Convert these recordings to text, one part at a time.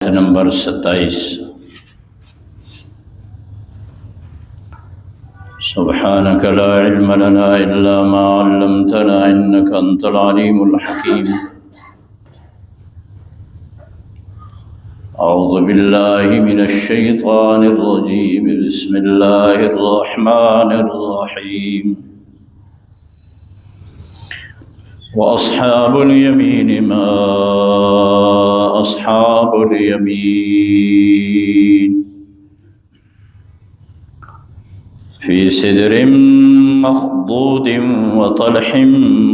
Number 27 سبحانك لا علم لنا إلا ما علمتنا إنك أنت العليم الحكيم أعوذ بالله من الشيطان الرجيم بسم الله الرحمن الرحيم وأصحاب اليمين ما أصحاب اليمين في سدر مخضود وطلح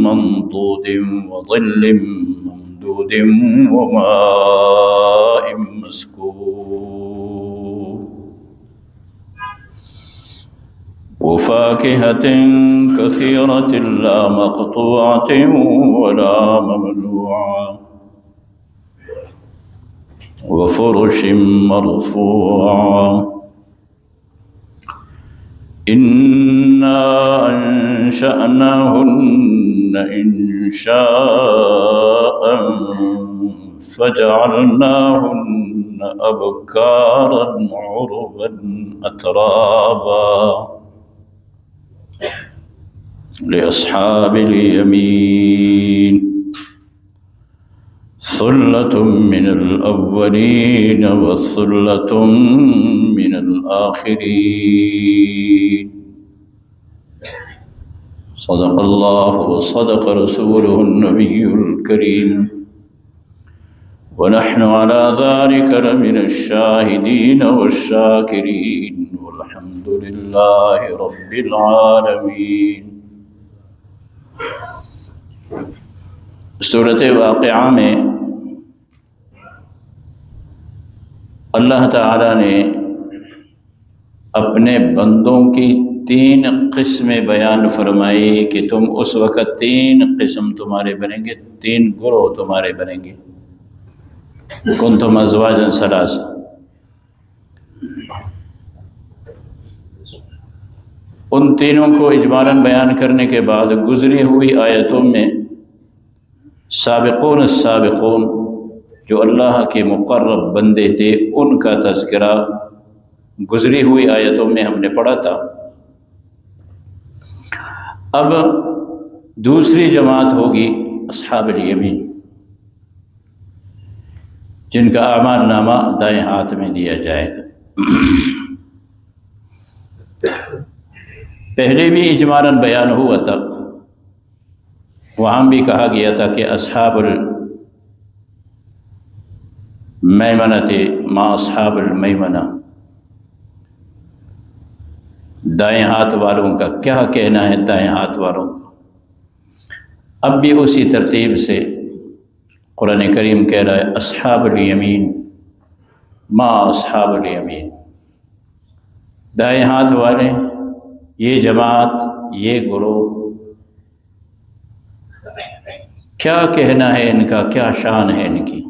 منضود وظل ممدود وماء مسكوب وفاكهة كثيرة لا مقطوعة ولا ممنوعة وفرش مرفوعة إنا أنشأناهن إنشاء فجعلناهن أبكارا عربا أترابا لأصحاب اليمين ثلة من الأولين وثلة من الآخرين صدق الله وصدق رسوله النبي الكريم ونحن على ذلك لمن الشاهدين والشاكرين والحمد لله رب العالمين۔ سورۃ واقعہ میں اللہ تعالیٰ نے اپنے بندوں کی 3 قسمیں بیان فرمائی کہ تم اس وقت 3 قسم تمہارے بنیں گے، 3 گروہ تمہارے بنیں گے۔ کنتم ازواجا ثلاثا، ان تینوں کو اجمالاً بیان کرنے کے بعد گزری ہوئی آیتوں میں سابقون السابقون جو اللہ کے مقرب بندے تھے ان کا تذکرہ گزری ہوئی آیتوں میں ہم نے پڑھا تھا۔ اب دوسری جماعت ہوگی اصحاب الیمین، جن کا اعمال نامہ دائیں ہاتھ میں دیا جائے گا۔ پہلے بھی اجمالاً بیان ہوا تھا، وہاں بھی کہا گیا تھا کہ اصحاب المیمنہ ما اصحاب المیمنہ، دائیں ہاتھ والوں کا کیا کہنا ہے دائیں ہاتھ والوں کا۔ اب بھی اسی ترتیب سے قرآن کریم کہہ رہا ہے اصحاب الیمین ما اصحاب الیمین، دائیں ہاتھ والے، یہ جماعت، یہ گروہ، کیا کہنا ہے ان کا، کیا شان ہے ان کی۔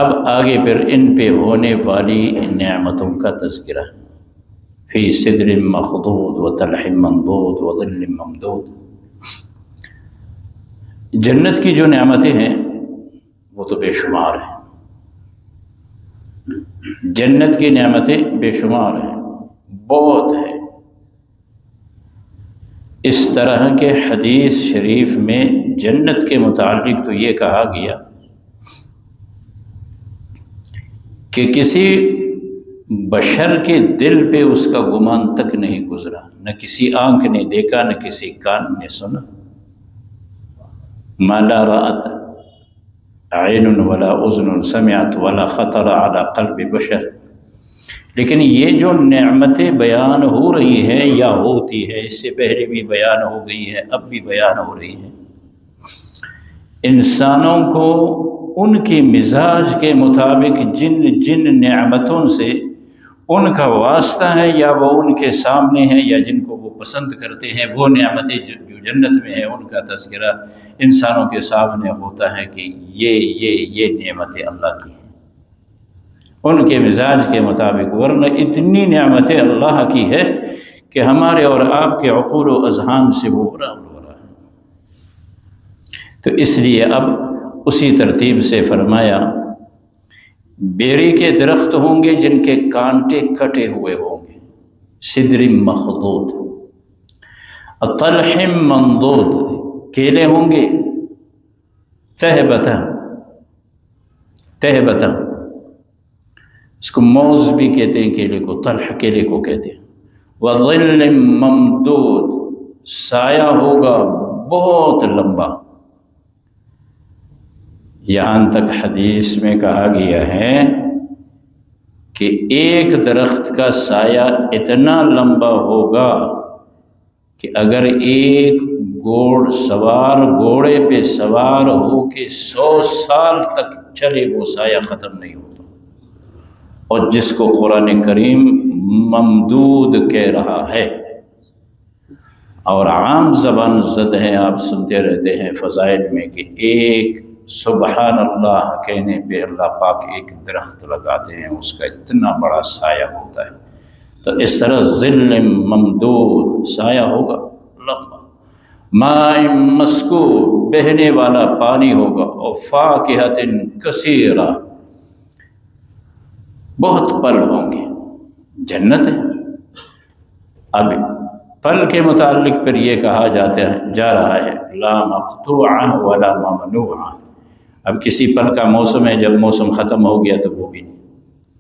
اب آگے پھر ان پہ ہونے والی نعمتوں کا تذکرہ، فی سدر مخضود وطلح منضود وظل ممدود۔ جنت کی جو نعمتیں ہیں وہ تو بے شمار ہیں، جنت کی نعمتیں بے شمار ہیں، بہت ہیں۔ اس طرح کے حدیث شریف میں جنت کے متعلق تو یہ کہا گیا کہ کسی بشر کے دل پہ اس کا گمان تک نہیں گزرا، نہ کسی آنکھ نے دیکھا، نہ کسی کان نے سنا، ما لا رأت عین ولا اذن سمعت ولا خطر على قلب بشر۔ لیکن یہ جو نعمتیں بیان ہو رہی ہیں یا ہوتی ہے، اس سے پہلے بھی بیان ہو گئی ہے، اب بھی بیان ہو رہی ہے، انسانوں کو ان کی مزاج کے مطابق جن جن نعمتوں سے ان کا واسطہ ہے یا وہ ان کے سامنے ہیں یا جن کو وہ پسند کرتے ہیں، وہ نعمتیں جو جنت میں ہیں ان کا تذکرہ انسانوں کے سامنے ہوتا ہے کہ یہ نعمتیں اللہ کی ہیں ان کے مزاج کے مطابق، ورنہ اتنی نعمتیں اللہ کی ہے کہ ہمارے اور آپ کے عقول و اذہان سے وہ برآمد ہو رہا ہے۔ تو اس لیے اب اسی ترتیب سے فرمایا بیری کے درخت ہوں گے جن کے کانٹے کٹے ہوئے ہوں گے، سدر مخضود، طلح منضود، کیلے ہوں گے تہبتہ، اس کو موز بھی کہتے ہیں کیلے کو، طلح کیلے کو کہتے ہیں، وظل ممدود، سایہ ہوگا بہت لمبا۔ یہاں تک حدیث میں کہا گیا ہے کہ ایک درخت کا سایہ اتنا لمبا ہوگا کہ اگر ایک گھوڑے پہ سوار ہو کے 100 سال تک چلے وہ سایہ ختم نہیں ہوتا، اور جس کو قرآن کریم ممدود کہہ رہا ہے، اور عام زبان زد ہے، آپ سنتے رہتے ہیں فضائل میں کہ ایک سبحان اللہ کہنے پہ اللہ پاک ایک درخت لگاتے ہیں، اس کا اتنا بڑا سایہ ہوتا ہے۔ تو اس طرح ظل ممدود، سایہ ہوگا لمبا، ماء مسکوب، بہنے والا پانی ہوگا، اور فاکہۃ کثیرہ، بہت پھل ہوں گے۔ جنت ہے۔ اب پھل کے متعلق پھر یہ کہا جا رہا ہے لا مقطوعہ ولا ممنوعہ۔ اب کسی پھل کا موسم ہے، جب موسم ختم ہو گیا تو وہ بھی نہیں۔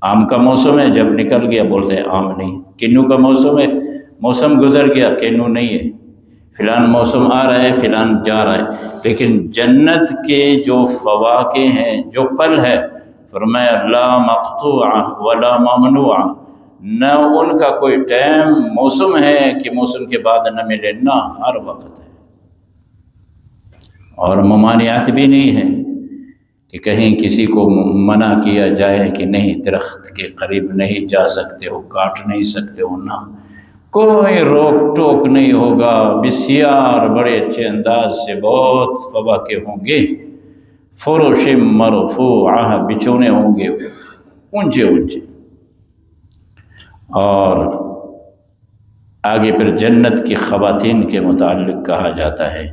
آم کا موسم ہے، جب نکل گیا بولتے ہیں آم نہیں۔ کنو کا موسم ہے، موسم گزر گیا کنو نہیں ہے۔ فلان موسم آ رہا ہے، فلان جا رہا ہے۔ لیکن جنت کے جو فواکہ ہیں، جو پھل ہے، فرمایا لا مقطوعہ ولا ممنوعہ، نہ ان کا کوئی ٹائم موسم ہے کہ موسم کے بعد نہ ملے، نہ ہر وقت ہے۔ اور ممانعات بھی نہیں ہے کہ کہیں کسی کو منع کیا جائے کہ نہیں درخت کے قریب نہیں جا سکتے ہو، کاٹ نہیں سکتے ہو، نہ کوئی روک ٹوک نہیں ہوگا۔ بسیار بڑے اچھے انداز سے بہت فواکہ ہوں گے، فروش مرفوعہ، بچھونے ہوں گے اونچے اونچے۔ اور آگے پھر جنت کی خواتین کے متعلق کہا جاتا ہے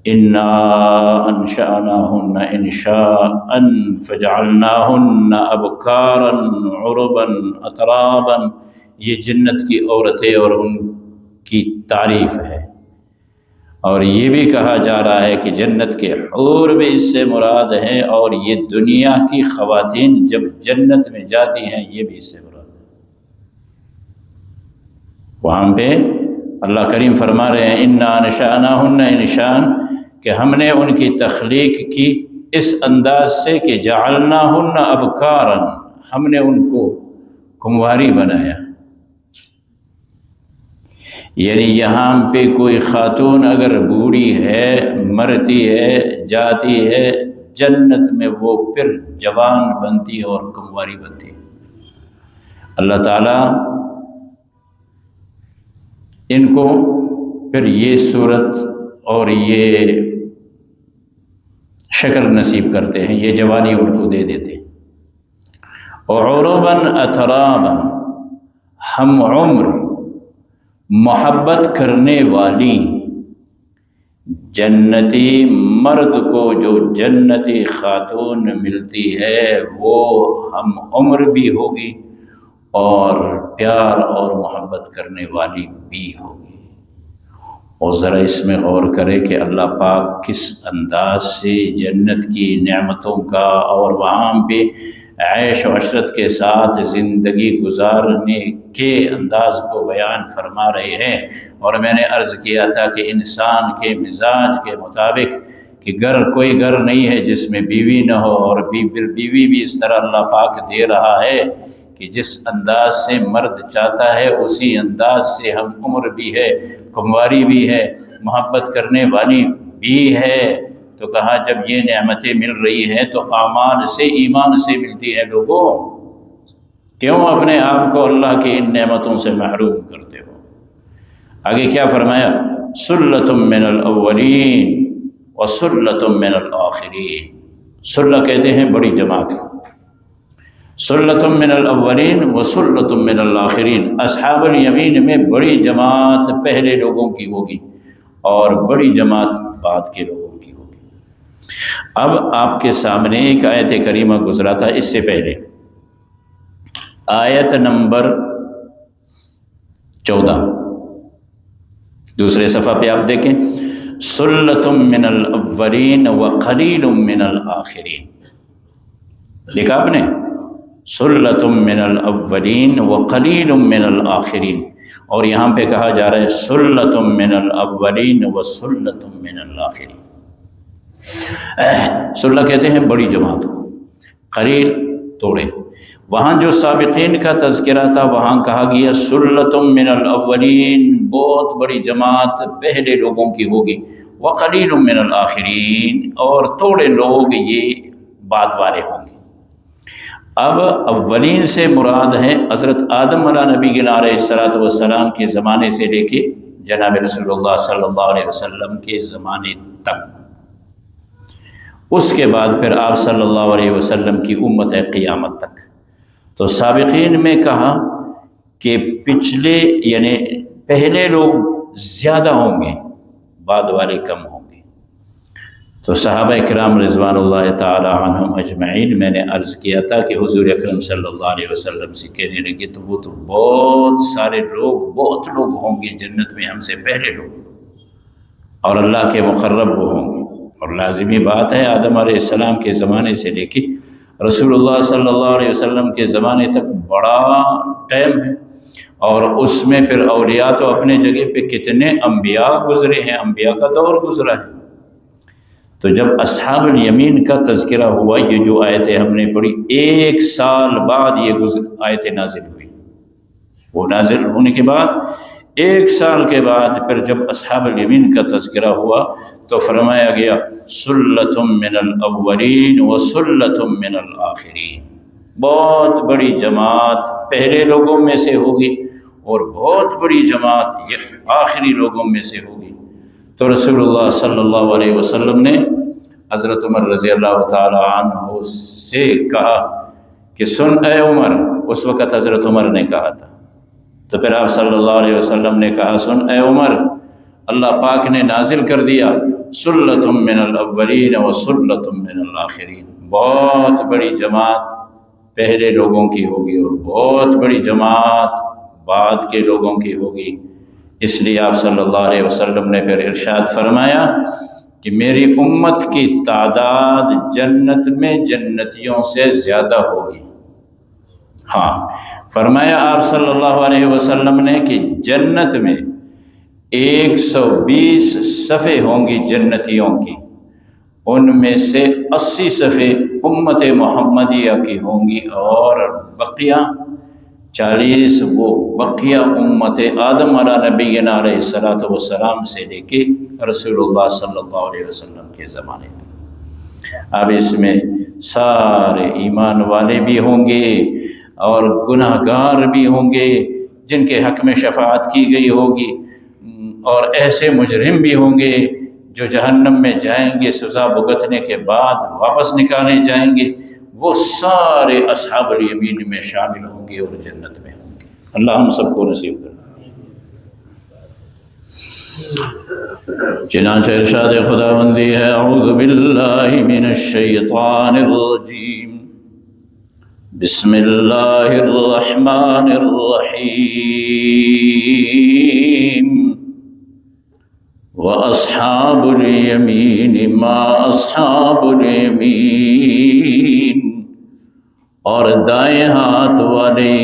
انا انشأناہن انشاء فجعلناہن ابکارا عربا اترابا، یہ جنت کی عورتیں اور ان کی تعریف ہے۔ اور یہ بھی کہا جا رہا ہے کہ جنت کے حور بھی اس سے مراد ہیں، اور یہ دنیا کی خواتین جب جنت میں جاتی ہیں یہ بھی اس سے مراد ہے۔ وہاں پہ اللہ کریم فرما رہے ہیں انا انشأناہن انشاء، کہ ہم نے ان کی تخلیق کی اس انداز سے کہ جعلناہن ابکارا، ہم نے ان کو کنواری بنایا۔ یعنی یہاں پہ کوئی خاتون اگر بوڑھی ہے، مرتی ہے، جاتی ہے، جنت میں وہ پھر جوان بنتی ہے اور کنواری بنتی ہے۔ اللہ تعالیٰ ان کو پھر یہ صورت اور یہ شکل نصیب کرتے ہیں، یہ جوانی ان کو دے دیتے ہیں۔ عرباً اتراباً، ہم عمر، محبت کرنے والی، جنتی مرد کو جو جنتی خاتون ملتی ہے وہ ہم عمر بھی ہوگی اور پیار اور محبت کرنے والی بھی ہوگی۔ اور ذرا اس میں غور کرے کہ اللہ پاک کس انداز سے جنت کی نعمتوں کا اور وہاں پہ عیش و عشرت کے ساتھ زندگی گزارنے کے انداز کو بیان فرما رہے ہیں۔ اور میں نے عرض کیا تھا کہ انسان کے مزاج کے مطابق کہ کوئی گھر نہیں ہے جس میں بیوی نہ ہو، اور بیوی بھی اس طرح اللہ پاک دے رہا ہے کہ جس انداز سے مرد چاہتا ہے اسی انداز سے ہم عمر بھی ہے، کنواری بھی ہے، محبت کرنے والی بھی ہے۔ تو کہا جب یہ نعمتیں مل رہی ہیں تو اعمال سے، ایمان سے ملتی ہے۔ لوگوں کیوں اپنے آپ کو اللہ کی ان نعمتوں سے محروم کرتے ہو؟ آگے کیا فرمایا؟ سلۃ من الاولین وسلۃ من الاخرین۔ سلہ کہتے ہیں بڑی جماعت، سلۃ من الاولین وسلۃ من الاخرین۔ اصحاب الیمین میں بڑی جماعت پہلے لوگوں کی ہوگی اور بڑی جماعت بعد کے لوگوں کی ہوگی۔ اب آپ کے سامنے ایک آیت کریمہ گزرا تھا اس سے پہلے، آیت نمبر 14 دوسرے صفحہ پہ آپ دیکھیں، سلۃ من الاولین وقلیل من الآخرین، دیکھا آپ نے، سلۃ من الاولین وقلیل من الآخرین، اور یہاں پہ کہا جا رہا ہے سلۃ من الاولین وسلۃ من الآخرین۔ سلہ کہتے ہیں بڑی جماعت کو، قلیل توڑے، وہاں جو سابقین کا تذکرہ تھا وہاں کہا گیا سلۃ من الاولین، بہت بڑی جماعت پہلے لوگوں کی ہوگی، وقلیل من الآخرین، اور تھوڑے لوگ یہ بعد والے ہوں گے۔ اب اولین سے مراد ہے حضرت آدم علیہ نبی علیہ الصلوۃ والسلام کے زمانے سے لے کے جناب رسول اللہ صلی اللہ علیہ وسلم کے زمانے تک، اس کے بعد پھر آپ صلی اللہ علیہ وسلم کی امت ہے قیامت تک۔ تو سابقین میں کہا کہ پچھلے یعنی پہلے لوگ زیادہ ہوں گے، بعد والے کم ہوں گے۔ تو صحابہ کرام رضوان اللہ تعالی عنہم اجمعین، میں نے عرض کیا تھا کہ حضور اکرم صلی اللہ علیہ وسلم سے کہنے لگے تو وہ تو بہت سارے لوگ، بہت لوگ ہوں گے جنت میں ہم سے پہلے لوگ، اور اللہ کے مقرب وہ ہوں گے۔ اور لازمی بات ہے آدم علیہ السلام کے زمانے سے لے کے رسول اللہ صلی اللہ علیہ وسلم کے زمانے تک بڑا ٹائم ہے، اور اس میں پھر اولیاء تو اپنے جگہ پہ کتنے انبیاء گزرے ہیں، انبیاء کا دور گزرا ہے۔ تو جب اصحاب الیمین کا تذکرہ ہوا، یہ جو آیتیں ہم نے پڑھی، 1 سال بعد یہ آیتیں نازل ہوئی، وہ نازل ہونے کے بعد 1 سال کے بعد پھر جب اصحاب الیمین کا تذکرہ ہوا تو فرمایا گیا سلۃ من الاولین وسلۃ من الآخرین، بہت بڑی جماعت پہلے لوگوں میں سے ہوگی اور بہت بڑی جماعت یہ آخری لوگوں میں سے ہوگی۔ تو رسول اللہ صلی اللہ علیہ وسلم نے حضرت عمر رضی اللہ تعالی عنہ سے کہا کہ سن اے عمر، اس وقت حضرت عمر نے کہا تھا، تو پھر آپ صلی اللہ علیہ وسلم نے کہا سن اے عمر، اللہ پاک نے نازل کر دیا سلۃ من الاولین وسلۃ من الآخرین، بہت بڑی جماعت پہلے لوگوں کی ہوگی اور بہت بڑی جماعت بعد کے لوگوں کی ہوگی۔ اس لیے آپ صلی اللہ علیہ وسلم نے پھر ارشاد فرمایا کہ میری امت کی تعداد جنت میں جنتیوں سے زیادہ ہوگی۔ ہاں، فرمایا آپ صلی اللہ علیہ وسلم نے کہ جنت میں 120 صفیں ہوں گی جنتیوں کی، ان میں سے 80 صفیں امت محمدیہ کی ہوں گی، اور بقیہ 40 وہ بقیہ امت آدم علیہ نبی علیہ الصلوۃ والسلام سے لے کے رسول اللہ صلی اللہ علیہ وسلم کے زمانے تک۔ اب اس میں سارے ایمان والے بھی ہوں گے اور گناہ گار بھی ہوں گے جن کے حق میں شفاعت کی گئی ہوگی، اور ایسے مجرم بھی ہوں گے جو جہنم میں جائیں گے سزا بھگتنے کے بعد واپس نکالے جائیں گے، وہ سارے اصحاب الیمین میں شامل ہوں گے اور جنت میں ہوں گے۔ اللہ ہم سب کو نصیب کرے۔ چنانچہ ارشاد خداوندی ہے اعوذ باللہ من الشیطان الرجیم، بسم اللہ الرحمن الرحیم، وَأَصْحَابُ الْيَمِينِ مَا أَصْحَابُ الْيَمِينِ، اور دائیں ہاتھ والے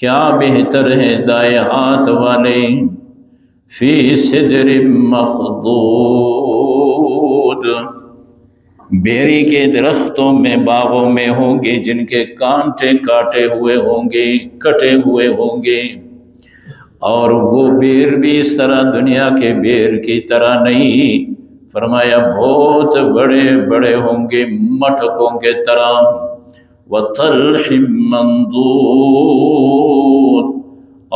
کیا بہتر ہے دائیں ہاتھ والے، فی صدر مخضود، بیری کے درختوں میں باغوں میں ہوں گے جن کے کانٹے کاٹے ہوئے ہوں گے، کٹے ہوئے ہوں گے، اور وہ بیر بھی اس طرح دنیا کے بیر کی طرح نہیں، فرمایا بہت بڑے بڑے ہوں گے مٹکوں کے طرح، وَطَلْحٍ مَّنضُودٍ،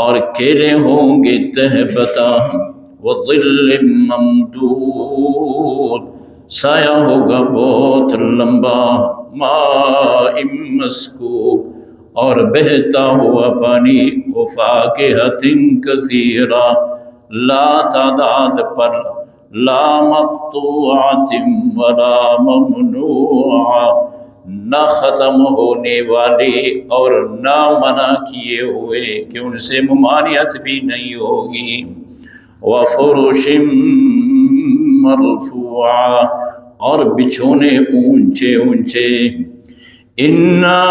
اور کیلے ہوں گے تہبتا، وَظِلٍّ مَّمْدُودٍ، سایہ ہوگا بہت لمبا، ماءٍ مسکوب، اور بہتا ہوا پانی، وفاکہۃ کثیرہ، لا تعداد پر لا مقطوعۃ ولا ممنوعہ، نہ ختم ہونے والے اور نہ منع کیے ہوئے کہ ان سے ممانعت بھی نہیں ہوگی، وفرش مرفوعہ، اور بچھونے اونچے اونچے، انا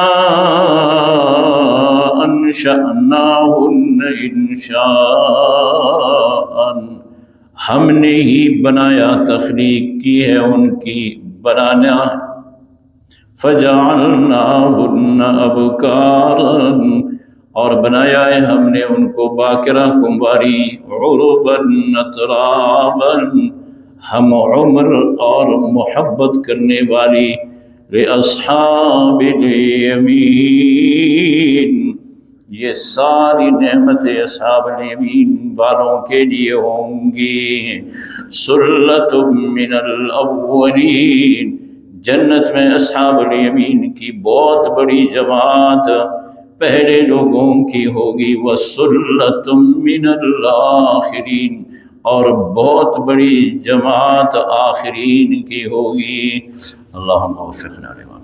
انشأناہن انشاء، ہم نے ہی بنایا، تخلیق کی ہے ان کی، بنانا، فجعلناہن ابکارا، اور بنایا ہے ہم نے ان کو باکرہ کنواری، عربا اترابا، ہم عمر اور محبت کرنے والی، لأصحاب الیمین، یہ ساری نعمتیں اصحاب الیمین والوں کے لیے ہوں گی، سلۃ من الاولین، جنت میں اصحاب الیمین کی بہت بڑی جماعت پہلے لوگوں کی ہوگی، وسلۃ من الآخرین، اور بہت بڑی جماعت آخرین کی ہوگی۔ اللہم وفقنا لما